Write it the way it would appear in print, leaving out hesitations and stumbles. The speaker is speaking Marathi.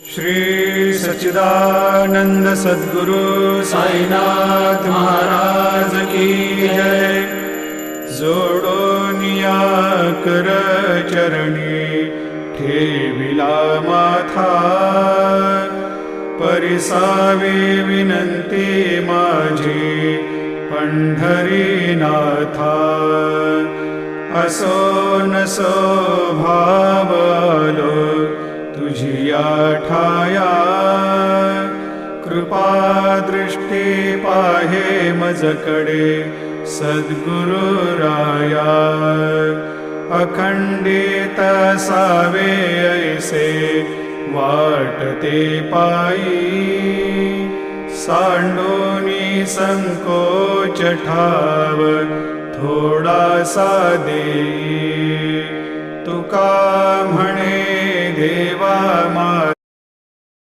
श्री सच्चिदानंद सद्गुरु साईनाथ महाराज की जय। जोडोनिया कर चरणी ठेविला माथा, परिसावे विनंती माझी पंढरीनाथा। असो नसो भाव आलो तुझिया ठाया, कृपा दृष्टी पाहे मजकडे सद्गुरु राया। अखंडित सावे ऐसे वाटते पायी, सांडोनी संकोच ठाव थोडासा देई। तुका म्हणे देवा माझा